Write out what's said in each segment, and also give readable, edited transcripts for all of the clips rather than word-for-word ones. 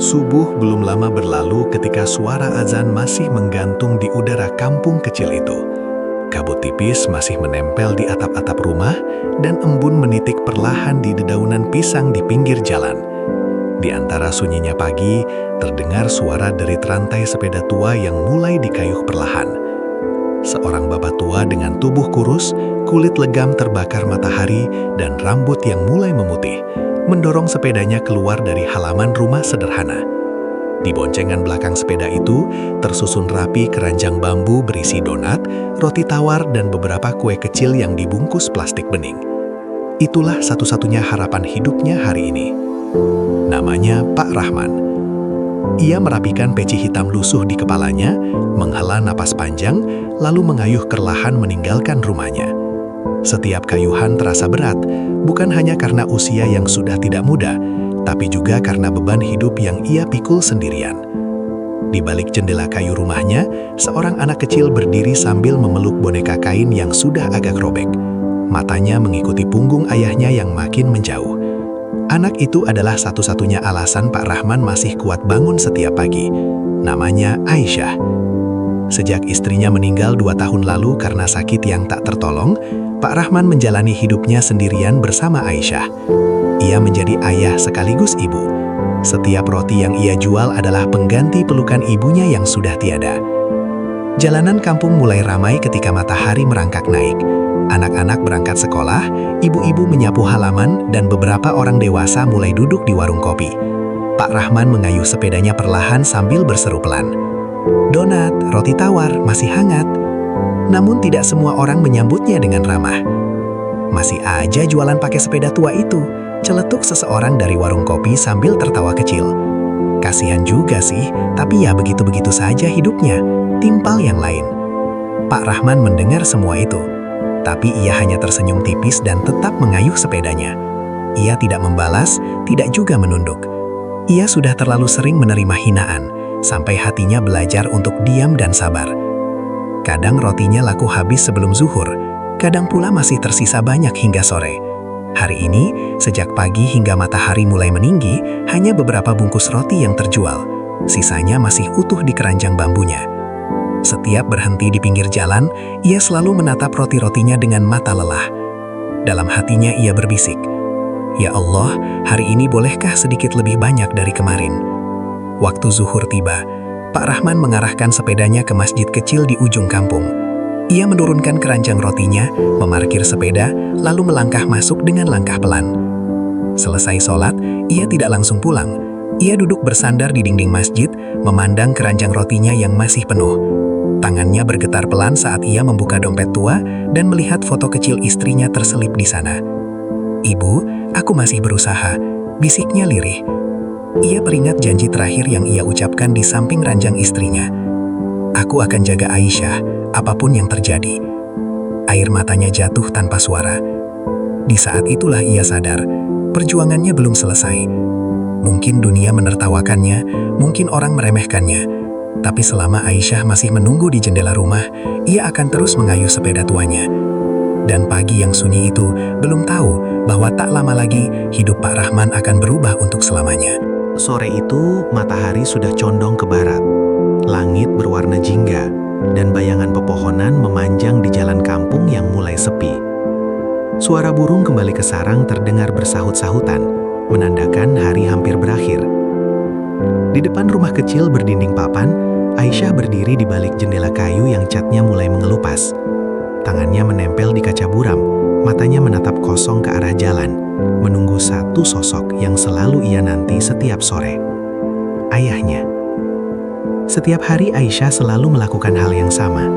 Subuh belum lama berlalu ketika suara azan masih menggantung di udara kampung kecil itu. Kabut tipis masih menempel di atap-atap rumah dan embun menitik perlahan di dedaunan pisang di pinggir jalan. Di antara sunyinya pagi, terdengar suara derit rantai sepeda tua yang mulai dikayuh perlahan. Seorang bapak tua dengan tubuh kurus, kulit legam terbakar matahari, dan rambut yang mulai memutih, mendorong sepedanya keluar dari halaman rumah sederhana. Di boncengan belakang sepeda itu, tersusun rapi keranjang bambu berisi donat, roti tawar, dan beberapa kue kecil yang dibungkus plastik bening. Itulah satu-satunya harapan hidupnya hari ini. Namanya Pak Rahman. Ia merapikan peci hitam lusuh di kepalanya, menghela napas panjang, lalu mengayuh perlahan meninggalkan rumahnya. Setiap kayuhan terasa berat, bukan hanya karena usia yang sudah tidak muda, tapi juga karena beban hidup yang ia pikul sendirian. Di balik jendela kayu rumahnya, seorang anak kecil berdiri sambil memeluk boneka kain yang sudah agak robek. Matanya mengikuti punggung ayahnya yang makin menjauh. Anak itu adalah satu-satunya alasan Pak Rahman masih kuat bangun setiap pagi. Namanya Aisyah. Sejak istrinya meninggal 2 tahun lalu karena sakit yang tak tertolong, Pak Rahman menjalani hidupnya sendirian bersama Aisyah. Ia menjadi ayah sekaligus ibu. Setiap roti yang ia jual adalah pengganti pelukan ibunya yang sudah tiada. Jalanan kampung mulai ramai ketika matahari merangkak naik. Anak-anak berangkat sekolah, ibu-ibu menyapu halaman, dan beberapa orang dewasa mulai duduk di warung kopi. Pak Rahman mengayuh sepedanya perlahan sambil berseru pelan. "Donat, roti tawar, masih hangat." Namun tidak semua orang menyambutnya dengan ramah. "Masih aja jualan pakai sepeda tua itu," celetuk seseorang dari warung kopi sambil tertawa kecil. "Kasihan juga sih, tapi ya begitu-begitu saja hidupnya," timpal yang lain. Pak Rahman mendengar semua itu, tapi ia hanya tersenyum tipis dan tetap mengayuh sepedanya. Ia tidak membalas, tidak juga menunduk. Ia sudah terlalu sering menerima hinaan, sampai hatinya belajar untuk diam dan sabar. Kadang rotinya laku habis sebelum zuhur, kadang pula masih tersisa banyak hingga sore. Hari ini, sejak pagi hingga matahari mulai meninggi, hanya beberapa bungkus roti yang terjual. Sisanya masih utuh di keranjang bambunya. Setiap berhenti di pinggir jalan, ia selalu menatap roti-rotinya dengan mata lelah. Dalam hatinya ia berbisik, "Ya Allah, hari ini bolehkah sedikit lebih banyak dari kemarin?" Waktu zuhur tiba, Pak Rahman mengarahkan sepedanya ke masjid kecil di ujung kampung. Ia menurunkan keranjang rotinya, memarkir sepeda, lalu melangkah masuk dengan langkah pelan. Selesai sholat, ia tidak langsung pulang. Ia duduk bersandar di dinding masjid, memandang keranjang rotinya yang masih penuh. Tangannya bergetar pelan saat ia membuka dompet tua dan melihat foto kecil istrinya terselip di sana. "Ibu, aku masih berusaha," bisiknya lirih. Ia teringat janji terakhir yang ia ucapkan di samping ranjang istrinya. "Aku akan jaga Aisyah, apapun yang terjadi." Air matanya jatuh tanpa suara. Di saat itulah ia sadar, perjuangannya belum selesai. Mungkin dunia menertawakannya, mungkin orang meremehkannya. Tapi selama Aisyah masih menunggu di jendela rumah, ia akan terus mengayuh sepeda tuanya. Dan pagi yang sunyi itu belum tahu bahwa tak lama lagi hidup Pak Rahman akan berubah untuk selamanya. Sore itu, matahari sudah condong ke barat. Langit berwarna jingga, dan bayangan pepohonan memanjang di jalan kampung yang mulai sepi. Suara burung kembali ke sarang terdengar bersahut-sahutan, menandakan hari hampir berakhir. Di depan rumah kecil berdinding papan, Aisyah berdiri di balik jendela kayu yang catnya mulai mengelupas. Tangannya menempel di kaca buram, matanya menatap kosong ke arah jalan, menunggu satu sosok yang selalu ia nanti setiap sore. Ayahnya. Setiap hari Aisyah selalu melakukan hal yang sama.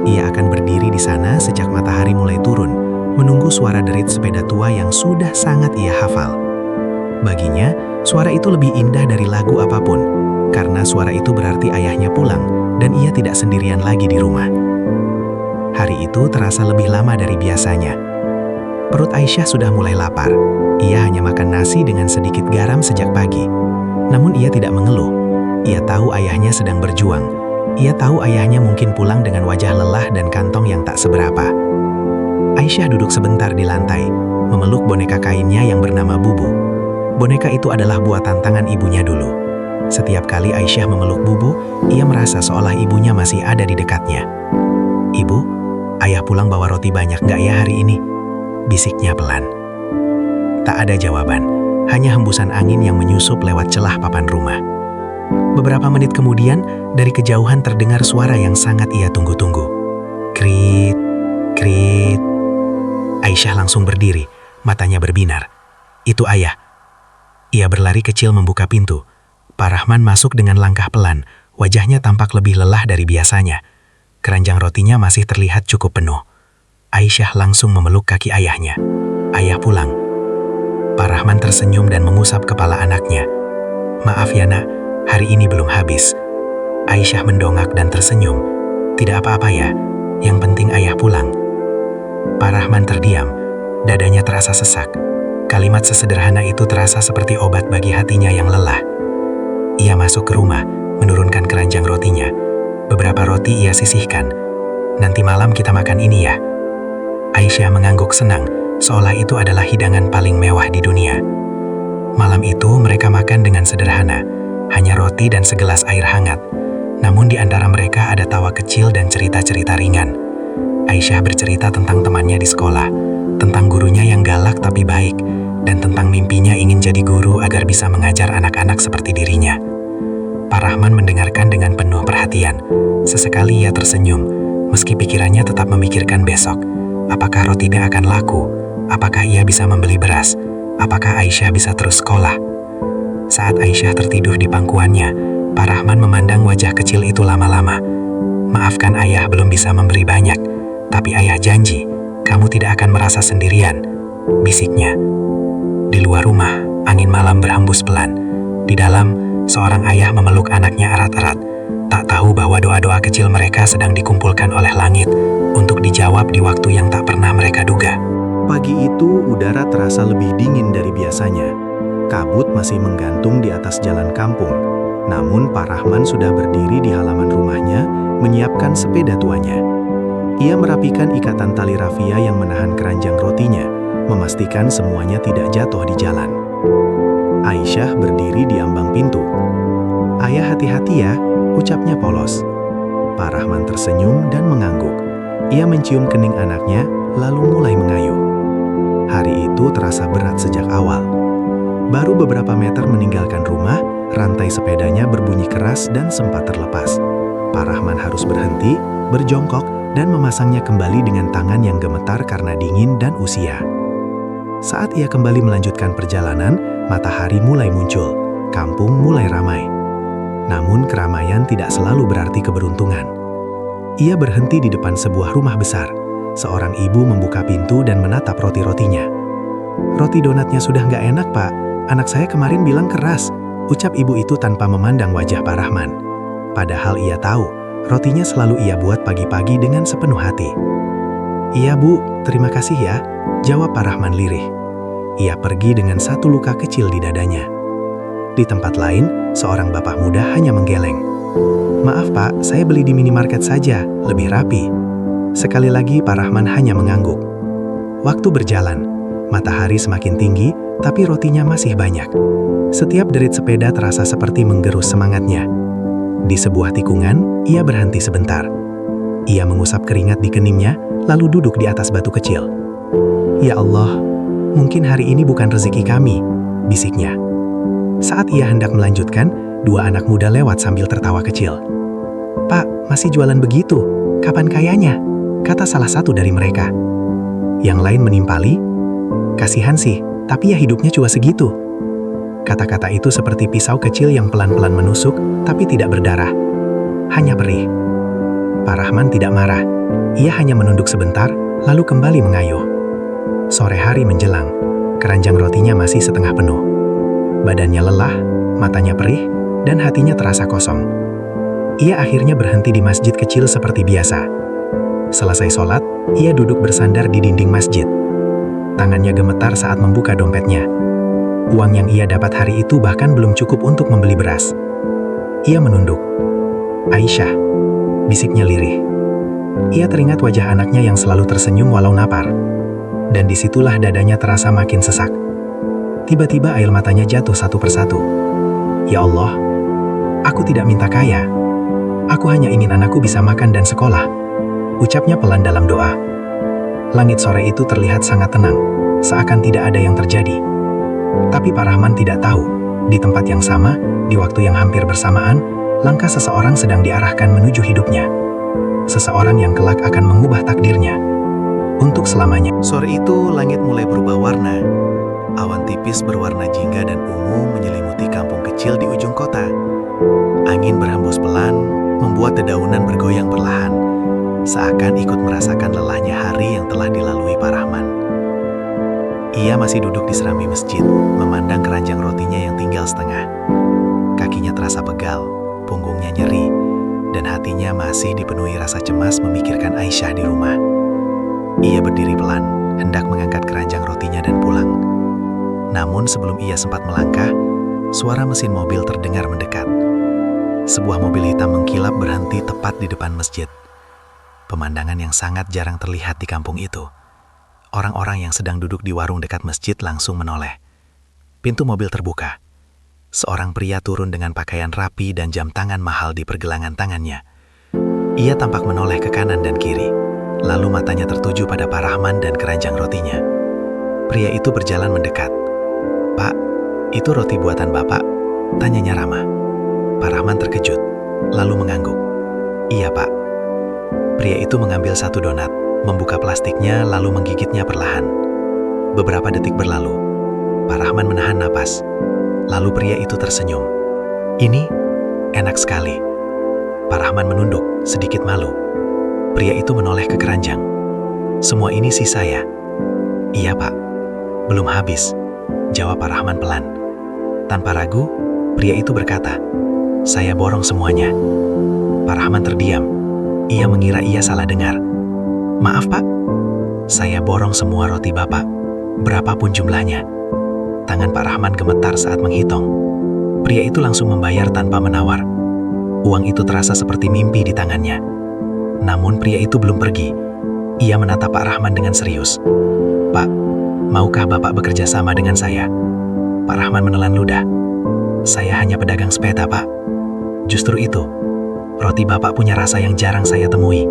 Ia akan berdiri di sana sejak matahari mulai turun, menunggu suara derit sepeda tua yang sudah sangat ia hafal. Baginya, suara itu lebih indah dari lagu apapun, karena suara itu berarti ayahnya pulang dan ia tidak sendirian lagi di rumah. Hari itu terasa lebih lama dari biasanya. Perut Aisyah sudah mulai lapar. Ia hanya makan nasi dengan sedikit garam sejak pagi. Namun ia tidak mengeluh. Ia tahu ayahnya sedang berjuang. Ia tahu ayahnya mungkin pulang dengan wajah lelah dan kantong yang tak seberapa. Aisyah duduk sebentar di lantai, memeluk boneka kainnya yang bernama Bubu. Boneka itu adalah buatan tangan ibunya dulu. Setiap kali Aisyah memeluk Bubu, ia merasa seolah ibunya masih ada di dekatnya. "Ibu, ayah pulang bawa roti banyak nggak ya hari ini?" bisiknya pelan. Tak ada jawaban, hanya hembusan angin yang menyusup lewat celah papan rumah. Beberapa menit kemudian, dari kejauhan terdengar suara yang sangat ia tunggu-tunggu. Krit, krit. Aisyah langsung berdiri, matanya berbinar. Itu ayah. Ia berlari kecil membuka pintu. Pak Rahman masuk dengan langkah pelan, wajahnya tampak lebih lelah dari biasanya. Keranjang rotinya masih terlihat cukup penuh. Aisyah langsung memeluk kaki ayahnya. "Ayah pulang." Pak Rahman tersenyum dan mengusap kepala anaknya. "Maaf ya nak, hari ini belum habis." Aisyah mendongak dan tersenyum. "Tidak apa-apa ya, yang penting ayah pulang." Pak Rahman terdiam, dadanya terasa sesak. Kalimat sesederhana itu terasa seperti obat bagi hatinya yang lelah. Ia masuk ke rumah, menurunkan keranjang rotinya. Beberapa roti ia sisihkan. "Nanti malam kita makan ini ya." Aisyah mengangguk senang, seolah itu adalah hidangan paling mewah di dunia. Malam itu mereka makan dengan sederhana, hanya roti dan segelas air hangat. Namun di antara mereka ada tawa kecil dan cerita-cerita ringan. Aisyah bercerita tentang temannya di sekolah, tentang gurunya yang galak tapi baik, dan tentang mimpinya ingin jadi guru agar bisa mengajar anak-anak seperti dirinya. Pak Rahman mendengarkan dengan penuh perhatian. Sesekali ia tersenyum, meski pikirannya tetap memikirkan besok. Apakah rotinya akan laku? Apakah ia bisa membeli beras? Apakah Aisyah bisa terus sekolah? Saat Aisyah tertidur di pangkuannya, Pak Rahman memandang wajah kecil itu lama-lama. "Maafkan ayah belum bisa memberi banyak, tapi ayah janji, kamu tidak akan merasa sendirian," bisiknya. Di luar rumah, angin malam berhembus pelan. Di dalam, seorang ayah memeluk anaknya erat-erat, tak tahu bahwa doa-doa kecil mereka sedang dikumpulkan oleh langit untuk dijawab di waktu yang tak pernah mereka duga. Pagi itu udara terasa lebih dingin dari biasanya. Kabut masih menggantung di atas jalan kampung. Namun Pak Rahman sudah berdiri di halaman rumahnya, menyiapkan sepeda tuanya. Ia merapikan ikatan tali rafia yang menahan keranjang rotinya, memastikan semuanya tidak jatuh di jalan. Aisyah berdiri di ambang pintu. "Ayah hati-hati ya," ucapnya polos. Pak Rahman tersenyum dan mengangguk. Ia mencium kening anaknya, lalu mulai mengayuh. Hari itu terasa berat sejak awal. Baru beberapa meter meninggalkan rumah, rantai sepedanya berbunyi keras dan sempat terlepas. Pak Rahman harus berhenti, berjongkok, dan memasangnya kembali dengan tangan yang gemetar karena dingin dan usia. Saat ia kembali melanjutkan perjalanan, matahari mulai muncul, kampung mulai ramai. Namun keramaian tidak selalu berarti keberuntungan. Ia berhenti di depan sebuah rumah besar. Seorang ibu membuka pintu dan menatap roti-rotinya. "Roti donatnya sudah nggak enak, Pak. Anak saya kemarin bilang keras," ucap ibu itu tanpa memandang wajah Pak Rahman. Padahal ia tahu, rotinya selalu ia buat pagi-pagi dengan sepenuh hati. "Iya Bu, terima kasih ya," jawab Pak Rahman lirih. Ia pergi dengan satu luka kecil di dadanya. Di tempat lain, seorang bapak muda hanya menggeleng. "Maaf Pak, saya beli di minimarket saja, lebih rapi." Sekali lagi Pak Rahman hanya mengangguk. Waktu berjalan, matahari semakin tinggi, tapi rotinya masih banyak. Setiap derit sepeda terasa seperti menggerus semangatnya. Di sebuah tikungan, ia berhenti sebentar. Ia mengusap keringat di keningnya, lalu duduk di atas batu kecil. "Ya Allah, mungkin hari ini bukan rezeki kami," bisiknya. Saat ia hendak melanjutkan, dua anak muda lewat sambil tertawa kecil. "Pak, masih jualan begitu? Kapan kayanya?" kata salah satu dari mereka. Yang lain menimpali, "Kasihan sih, tapi ya hidupnya cuma segitu." Kata-kata itu seperti pisau kecil yang pelan-pelan menusuk, tapi tidak berdarah. Hanya perih. Pak Rahman tidak marah. Ia hanya menunduk sebentar, lalu kembali mengayuh. Sore hari menjelang, keranjang rotinya masih setengah penuh. Badannya lelah, matanya perih, dan hatinya terasa kosong. Ia akhirnya berhenti di masjid kecil seperti biasa. Selesai sholat, ia duduk bersandar di dinding masjid. Tangannya gemetar saat membuka dompetnya. Uang yang ia dapat hari itu bahkan belum cukup untuk membeli beras. Ia menunduk. "Aisyah," bisiknya lirih. Ia teringat wajah anaknya yang selalu tersenyum walau napar. Dan disitulah dadanya terasa makin sesak. Tiba-tiba air matanya jatuh satu persatu. "Ya Allah, Aku tidak minta kaya. Aku hanya ingin anakku bisa makan dan sekolah. Ucapnya pelan dalam doa. Langit sore itu terlihat sangat tenang, seakan tidak ada yang terjadi. Tapi Pak Rahman tidak tahu, di tempat yang sama, di waktu yang hampir bersamaan, langkah seseorang sedang diarahkan menuju hidupnya. Seseorang yang kelak akan mengubah takdirnya. Untuk selamanya. Sore itu langit mulai berubah warna. Awan tipis berwarna jingga dan ungu menyelimuti kampung kecil di ujung kota. Angin berhembus pelan, membuat dedaunan bergoyang perlahan, seakan ikut merasakan lelahnya hari yang telah dilalui Pak Rahman. Ia masih duduk di serambi masjid, memandang keranjang rotinya yang tinggal setengah. Kakinya terasa pegal, punggungnya nyeri, dan hatinya masih dipenuhi rasa cemas memikirkan Aisyah di rumah. Ia berdiri pelan, hendak mengangkat keranjang rotinya dan pulang. Namun sebelum ia sempat melangkah, suara mesin mobil terdengar mendekat. Sebuah mobil hitam mengkilap berhenti tepat di depan masjid. Pemandangan yang sangat jarang terlihat di kampung itu. Orang-orang yang sedang duduk di warung dekat masjid langsung menoleh. Pintu mobil terbuka. Seorang pria turun dengan pakaian rapi dan jam tangan mahal di pergelangan tangannya. Ia tampak menoleh ke kanan dan kiri. Lalu matanya tertuju pada Pak Rahman dan keranjang rotinya. Pria itu berjalan mendekat. "Pak, itu roti buatan Bapak?" tanyanya ramah. Pak Rahman terkejut, lalu mengangguk. "Iya, Pak." Pria itu mengambil satu donat, membuka plastiknya lalu menggigitnya perlahan. Beberapa detik berlalu. Pak Rahman menahan napas. Lalu pria itu tersenyum. "Ini enak sekali." Pak Rahman menunduk, sedikit malu. Pria itu menoleh ke keranjang. "Semua ini sisa ya?" "Iya, Pak." "Belum habis," jawab Pak Rahman pelan. Tanpa ragu, pria itu berkata, "Saya borong semuanya." Pak Rahman terdiam. Ia mengira ia salah dengar. "Maaf, Pak. Saya borong semua roti Bapak, berapapun jumlahnya." Tangan Pak Rahman gemetar saat menghitung. Pria itu langsung membayar tanpa menawar. Uang itu terasa seperti mimpi di tangannya. Namun pria itu belum pergi. Ia menatap Pak Rahman dengan serius. "Pak, maukah Bapak bekerja sama dengan saya?" Pak Rahman menelan ludah. "Saya hanya pedagang sepeda, Pak." "Justru itu, roti Bapak punya rasa yang jarang saya temui.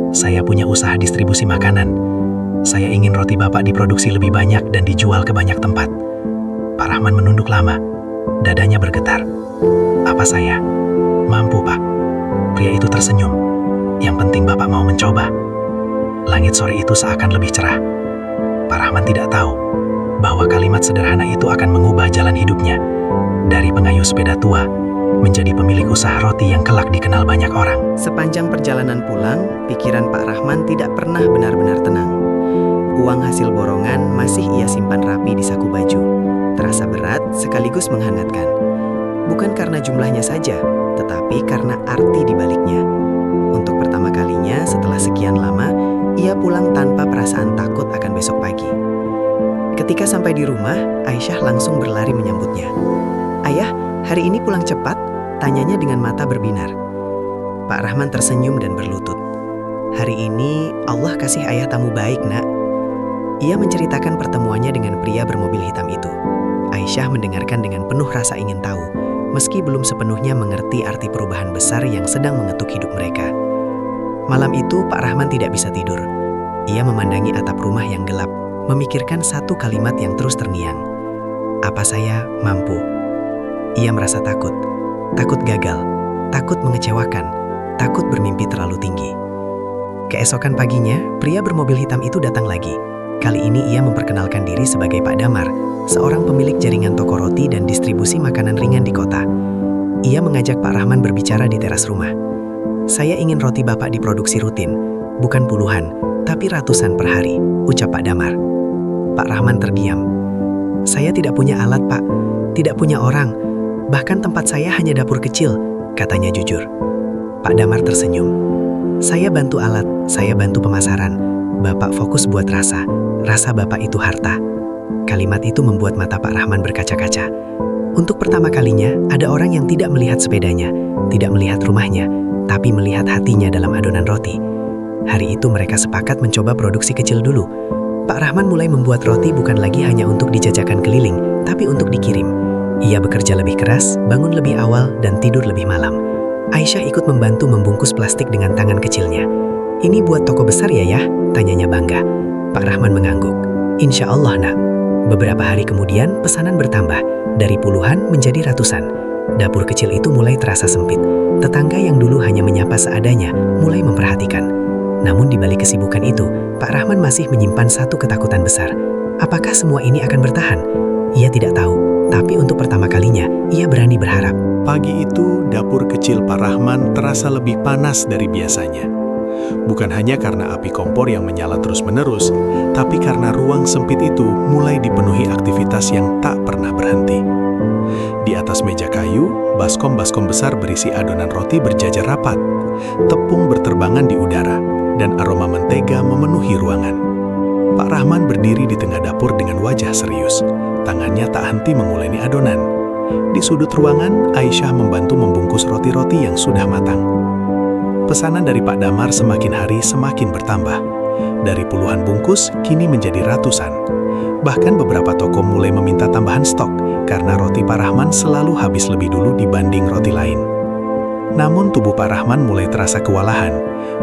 Saya punya usaha distribusi makanan. Saya ingin roti Bapak diproduksi lebih banyak dan dijual ke banyak tempat." Pak Rahman menunduk lama. Dadanya bergetar. "Apa saya mampu, Pak?" Pria itu tersenyum. "Yang penting Bapak mau mencoba." Langit sore itu seakan lebih cerah. Pak Rahman tidak tahu bahwa kalimat sederhana itu akan mengubah jalan hidupnya. Dari pengayuh sepeda tua, menjadi pemilik usaha roti yang kelak dikenal banyak orang. Sepanjang perjalanan pulang, pikiran Pak Rahman tidak pernah benar-benar tenang. Uang hasil borongan masih ia simpan rapi di saku baju. Terasa berat sekaligus menghangatkan. Bukan karena jumlahnya saja, tetapi karena arti di baliknya. Untuk pertama kalinya setelah sekian lama, ia pulang tanpa perasaan takut akan besok pagi. Ketika sampai di rumah, Aisyah langsung berlari menyambutnya. "Ayah, hari ini pulang cepat?" tanyanya dengan mata berbinar. Pak Rahman tersenyum dan berlutut. "Hari ini Allah kasih ayah tamu baik, Nak." Ia menceritakan pertemuannya dengan pria bermobil hitam itu. Aisyah mendengarkan dengan penuh rasa ingin tahu, meski belum sepenuhnya mengerti arti perubahan besar yang sedang mengetuk hidup mereka. Malam itu Pak Rahman tidak bisa tidur. Ia memandangi atap rumah yang gelap, memikirkan satu kalimat yang terus terngiang. "Apa saya mampu?" Ia merasa takut. Takut gagal, takut mengecewakan, takut bermimpi terlalu tinggi. Keesokan paginya, pria bermobil hitam itu datang lagi. Kali ini ia memperkenalkan diri sebagai Pak Damar, seorang pemilik jaringan toko roti dan distribusi makanan ringan di kota. Ia mengajak Pak Rahman berbicara di teras rumah. "Saya ingin roti Bapak diproduksi rutin, bukan puluhan, tapi ratusan per hari," ucap Pak Damar. Pak Rahman terdiam. "Saya tidak punya alat, Pak. Tidak punya orang. Bahkan tempat saya hanya dapur kecil," katanya jujur. Pak Damar tersenyum. "Saya bantu alat, saya bantu pemasaran. Bapak fokus buat rasa. Rasa Bapak itu harta." Kalimat itu membuat mata Pak Rahman berkaca-kaca. Untuk pertama kalinya, ada orang yang tidak melihat sepedanya, tidak melihat rumahnya, tapi melihat hatinya dalam adonan roti. Hari itu mereka sepakat mencoba produksi kecil dulu. Pak Rahman mulai membuat roti bukan lagi hanya untuk dijajakan keliling, tapi untuk dikirim. Ia bekerja lebih keras, bangun lebih awal, dan tidur lebih malam. Aisyah ikut membantu membungkus plastik dengan tangan kecilnya. "Ini buat toko besar ya, tanyanya bangga. Pak Rahman mengangguk. "Insya Allah, nak." Beberapa hari kemudian, pesanan bertambah. Dari puluhan menjadi ratusan. Dapur kecil itu mulai terasa sempit. Tetangga yang dulu hanya menyapa seadanya, mulai memperhatikan. Namun di balik kesibukan itu, Pak Rahman masih menyimpan satu ketakutan besar. Apakah semua ini akan bertahan? Ia tidak tahu, tapi untuk pertama kalinya, ia berani berharap. Pagi itu, dapur kecil Pak Rahman terasa lebih panas dari biasanya. Bukan hanya karena api kompor yang menyala terus-menerus, tapi karena ruang sempit itu mulai dipenuhi aktivitas yang tak pernah berhenti. Di atas meja kayu, baskom-baskom besar berisi adonan roti berjajar rapat. Tepung berterbangan di udara, dan aroma mentega memenuhi ruangan. Pak Rahman berdiri di tengah dapur dengan wajah serius. Tangannya tak henti menguleni adonan. Di sudut ruangan, Aisyah membantu membungkus roti-roti yang sudah matang. Pesanan dari Pak Damar semakin hari semakin bertambah. Dari puluhan bungkus, kini menjadi ratusan. Bahkan beberapa toko mulai meminta tambahan stok, karena roti Pak Rahman selalu habis lebih dulu dibanding roti lain. Namun tubuh Pak Rahman mulai terasa kewalahan.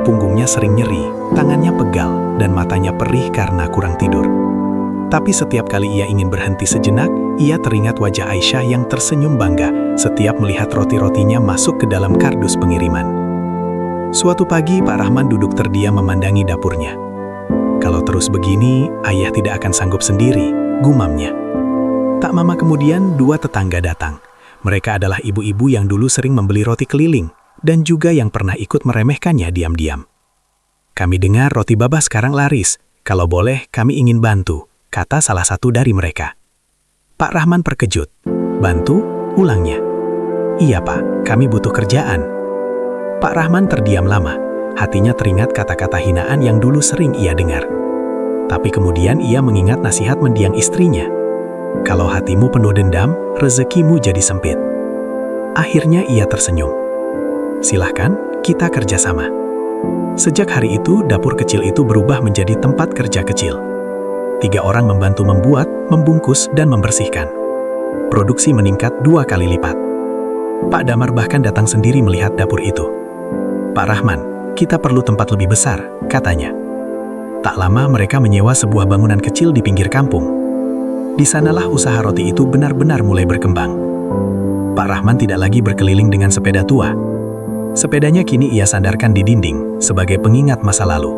Punggungnya sering nyeri, tangannya pegal, dan matanya perih karena kurang tidur. Tapi setiap kali ia ingin berhenti sejenak, ia teringat wajah Aisyah yang tersenyum bangga setiap melihat roti-rotinya masuk ke dalam kardus pengiriman. Suatu pagi, Pak Rahman duduk terdiam memandangi dapurnya. "Kalau terus begini, ayah tidak akan sanggup sendiri," gumamnya. Tak lama kemudian, dua tetangga datang. Mereka adalah ibu-ibu yang dulu sering membeli roti keliling, dan juga yang pernah ikut meremehkannya diam-diam. "Kami dengar roti Babah sekarang laris. Kalau boleh, kami ingin bantu," kata salah satu dari mereka. Pak Rahman terkejut. "Bantu?" ulangnya. "Iya Pak, kami butuh kerjaan." Pak Rahman terdiam lama. Hatinya teringat kata-kata hinaan yang dulu sering ia dengar. Tapi kemudian ia mengingat nasihat mendiang istrinya. "Kalau hatimu penuh dendam, rezekimu jadi sempit." Akhirnya ia tersenyum. "Silahkan, kita kerjasama." Sejak hari itu, dapur kecil itu berubah menjadi tempat kerja kecil. 3 orang membantu membuat, membungkus, dan membersihkan. Produksi meningkat 2 kali lipat. Pak Damar bahkan datang sendiri melihat dapur itu. "Pak Rahman, kita perlu tempat lebih besar," katanya. Tak lama mereka menyewa sebuah bangunan kecil di pinggir kampung. Di sanalah usaha roti itu benar-benar mulai berkembang. Pak Rahman tidak lagi berkeliling dengan sepeda tua. Sepedanya kini ia sandarkan di dinding sebagai pengingat masa lalu.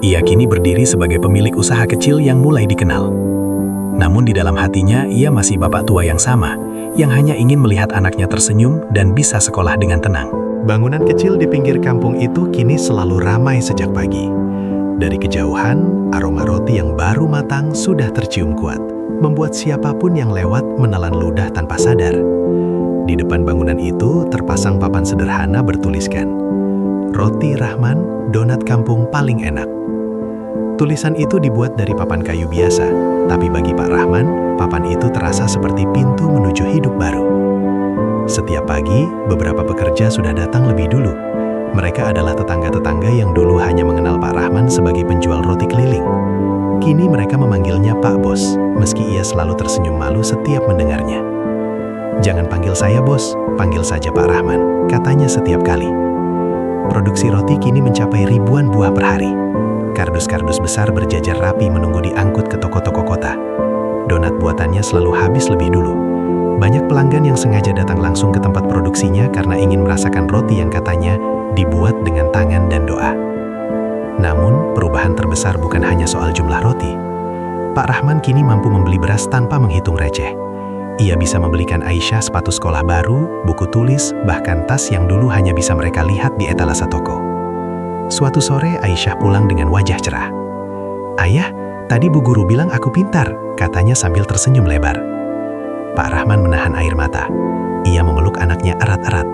Ia kini berdiri sebagai pemilik usaha kecil yang mulai dikenal. Namun di dalam hatinya ia masih bapak tua yang sama, yang hanya ingin melihat anaknya tersenyum dan bisa sekolah dengan tenang. Bangunan kecil di pinggir kampung itu kini selalu ramai sejak pagi. Dari kejauhan, aroma roti yang baru matang sudah tercium kuat, membuat siapapun yang lewat menelan ludah tanpa sadar. Di depan bangunan itu terpasang papan sederhana bertuliskan, "Roti Rahman, donat kampung paling enak." Tulisan itu dibuat dari papan kayu biasa, tapi bagi Pak Rahman, papan itu terasa seperti pintu menuju hidup baru. Setiap pagi, beberapa pekerja sudah datang lebih dulu. Mereka adalah tetangga-tetangga yang dulu hanya mengenal Pak Rahman sebagai penjual roti keliling. Kini mereka memanggilnya Pak Bos, meski ia selalu tersenyum malu setiap mendengarnya. "Jangan panggil saya Bos, panggil saja Pak Rahman," katanya setiap kali. Produksi roti kini mencapai ribuan buah per hari. Kardus-kardus besar berjajar rapi menunggu diangkut ke toko-toko kota. Donat buatannya selalu habis lebih dulu. Banyak pelanggan yang sengaja datang langsung ke tempat produksinya karena ingin merasakan roti yang katanya dibuat dengan tangan dan doa. Namun, perubahan terbesar bukan hanya soal jumlah roti. Pak Rahman kini mampu membeli beras tanpa menghitung receh. Ia bisa membelikan Aisyah sepatu sekolah baru, buku tulis, bahkan tas yang dulu hanya bisa mereka lihat di etalase toko. Suatu sore, Aisyah pulang dengan wajah cerah. "Ayah, tadi Bu Guru bilang aku pintar," katanya sambil tersenyum lebar. Pak Rahman menahan air mata. Ia memeluk anaknya erat-erat.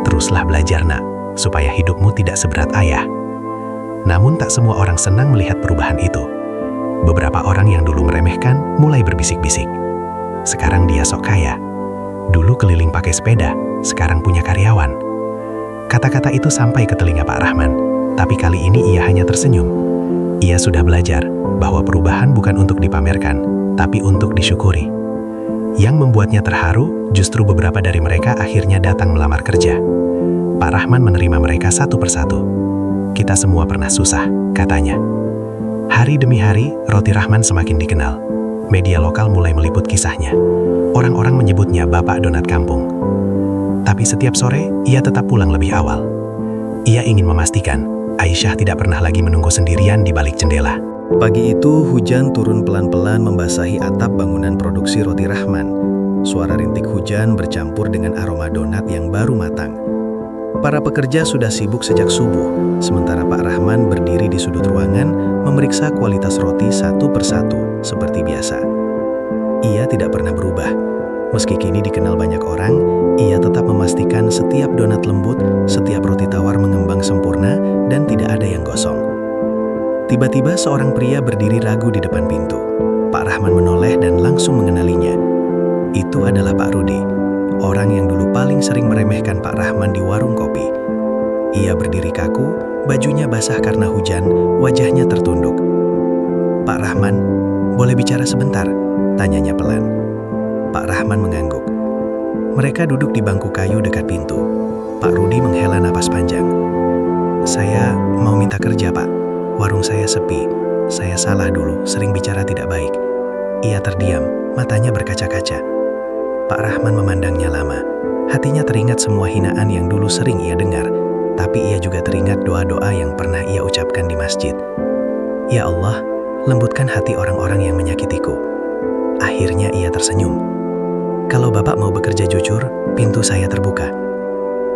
"Teruslah belajar, Nak, supaya hidupmu tidak seberat ayah." Namun tak semua orang senang melihat perubahan itu. Beberapa orang yang dulu meremehkan mulai berbisik-bisik. Sekarang dia sok kaya. Dulu keliling pakai sepeda, sekarang punya karyawan. Kata-kata itu sampai ke telinga Pak Rahman, tapi kali ini ia hanya tersenyum. Ia sudah belajar bahwa perubahan bukan untuk dipamerkan, tapi untuk disyukuri. Yang membuatnya terharu, justru beberapa dari mereka akhirnya datang melamar kerja. Pak Rahman menerima mereka satu persatu. "Kita semua pernah susah," katanya. Hari demi hari, Roti Rahman semakin dikenal. Media lokal mulai meliput kisahnya. Orang-orang menyebutnya Bapak Donat Kampung. Tapi setiap sore, ia tetap pulang lebih awal. Ia ingin memastikan Aisyah tidak pernah lagi menunggu sendirian di balik jendela. Pagi itu, hujan turun pelan-pelan membasahi atap bangunan produksi Roti Rahman. Suara rintik hujan bercampur dengan aroma donat yang baru matang. Para pekerja sudah sibuk sejak subuh, sementara Pak Rahman berdiri di sudut ruangan memeriksa kualitas roti satu persatu seperti biasa. Ia tidak pernah berubah. Meski kini dikenal banyak orang, ia tetap memastikan setiap donat lembut, setiap roti tawar mengembang sempurna, dan tidak ada yang gosong. Tiba-tiba seorang pria berdiri ragu di depan pintu. Pak Rahman menoleh dan langsung mengenalinya. Itu adalah Pak Rudi, orang yang dulu paling sering meremehkan Pak Rahman di warung kopi. Ia berdiri kaku, bajunya basah karena hujan, wajahnya tertunduk. "Pak Rahman, boleh bicara sebentar?" tanyanya pelan. Pak Rahman mengangguk. Mereka duduk di bangku kayu dekat pintu. Pak Rudi menghela napas panjang. "Saya mau minta kerja, Pak. Warung saya sepi. Saya salah dulu, sering bicara tidak baik." Ia terdiam, matanya berkaca-kaca. Pak Rahman memandangnya lama. Hatinya teringat semua hinaan yang dulu sering ia dengar, tapi ia juga teringat doa-doa yang pernah ia ucapkan di masjid. "Ya Allah, lembutkan hati orang-orang yang menyakitiku." Akhirnya ia tersenyum. "Kalau Bapak mau bekerja jujur, pintu saya terbuka."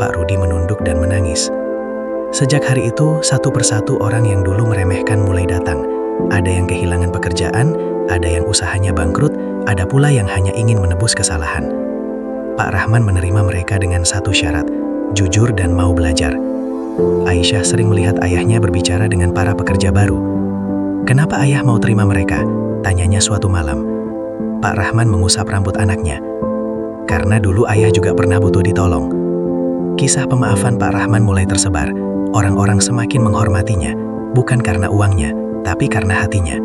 Pak Rudi menunduk dan menangis. Sejak hari itu, satu persatu orang yang dulu meremehkan mulai datang. Ada yang kehilangan pekerjaan, ada yang usahanya bangkrut, ada pula yang hanya ingin menebus kesalahan. Pak Rahman menerima mereka dengan satu syarat, jujur dan mau belajar. Aisyah sering melihat ayahnya berbicara dengan para pekerja baru. "Kenapa ayah mau terima mereka?" tanyanya suatu malam. Pak Rahman mengusap rambut anaknya. "Karena dulu ayah juga pernah butuh ditolong." Kisah pemaafan Pak Rahman mulai tersebar. Orang-orang semakin menghormatinya, bukan karena uangnya, tapi karena hatinya.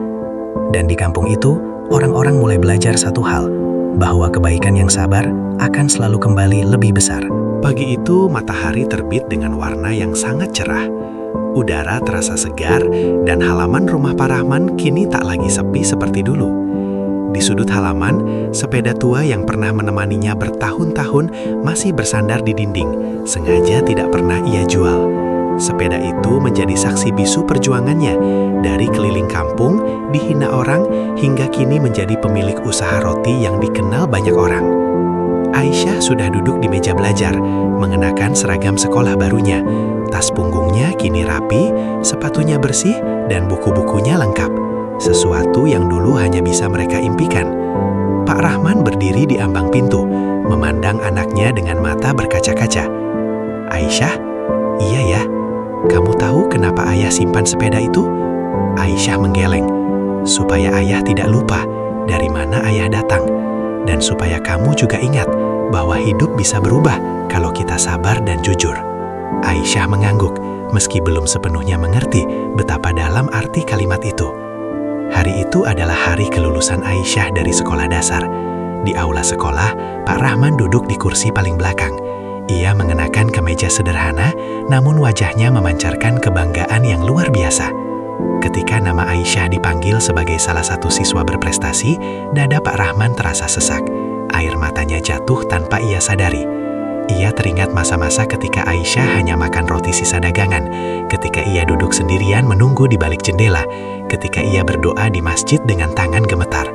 Dan di kampung itu, orang-orang mulai belajar satu hal, bahwa kebaikan yang sabar akan selalu kembali lebih besar. Pagi itu matahari terbit dengan warna yang sangat cerah. Udara terasa segar dan halaman rumah Pak Rahman kini tak lagi sepi seperti dulu. Di sudut halaman, sepeda tua yang pernah menemaninya bertahun-tahun masih bersandar di dinding, sengaja tidak pernah ia jual. Sepeda itu menjadi saksi bisu perjuangannya, dari keliling kampung, dihina orang, hingga kini menjadi pemilik usaha roti yang dikenal banyak orang. Aisyah sudah duduk di meja belajar, mengenakan seragam sekolah barunya. Tas punggungnya kini rapi, sepatunya bersih, dan buku-bukunya lengkap. Sesuatu yang dulu hanya bisa mereka impikan. Pak Rahman berdiri di ambang pintu, memandang anaknya dengan mata berkaca-kaca. "Aisyah, iya ya, kamu tahu kenapa ayah simpan sepeda itu?" Aisyah menggeleng. "Supaya ayah tidak lupa dari mana ayah datang. Dan supaya kamu juga ingat bahwa hidup bisa berubah kalau kita sabar dan jujur." Aisyah mengangguk, meski belum sepenuhnya mengerti betapa dalam arti kalimat itu. Hari itu adalah hari kelulusan Aisyah dari sekolah dasar. Di aula sekolah, Pak Rahman duduk di kursi paling belakang. Ia mengenakan kemeja sederhana, namun wajahnya memancarkan kebanggaan yang luar biasa. Ketika nama Aisyah dipanggil sebagai salah satu siswa berprestasi, dada Pak Rahman terasa sesak. Air matanya jatuh tanpa ia sadari. Ia teringat masa-masa ketika Aisyah hanya makan roti sisa dagangan, ketika ia duduk sendirian menunggu di balik jendela, ketika ia berdoa di masjid dengan tangan gemetar.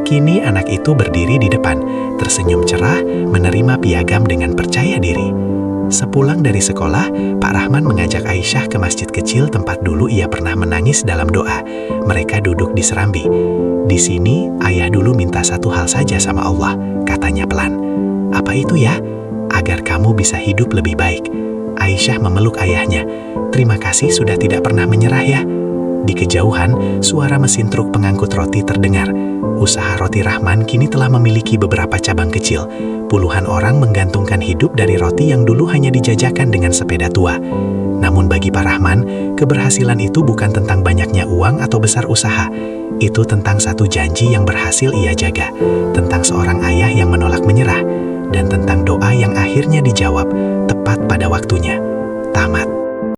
Kini anak itu berdiri di depan, tersenyum cerah, menerima piagam dengan percaya diri. Sepulang dari sekolah, Pak Rahman mengajak Aisyah ke masjid kecil tempat dulu ia pernah menangis dalam doa. Mereka duduk di serambi. "Di sini, ayah dulu minta satu hal saja sama Allah," katanya pelan. "Apa itu ya?" "Agar kamu bisa hidup lebih baik." Aisyah memeluk ayahnya. "Terima kasih sudah tidak pernah menyerah ya." Di kejauhan, suara mesin truk pengangkut roti terdengar. Usaha Roti Rahman kini telah memiliki beberapa cabang kecil. Puluhan orang menggantungkan hidup dari roti yang dulu hanya dijajakan dengan sepeda tua. Namun Namun bagi Pak Rahman, keberhasilan itu bukan tentang banyaknya uang atau besar usaha. Itu tentang satu janji yang berhasil ia jaga, tentang seorang ayah yang menolak menyerah, dan tentang doa yang akhirnya dijawab tepat pada waktunya. Tamat.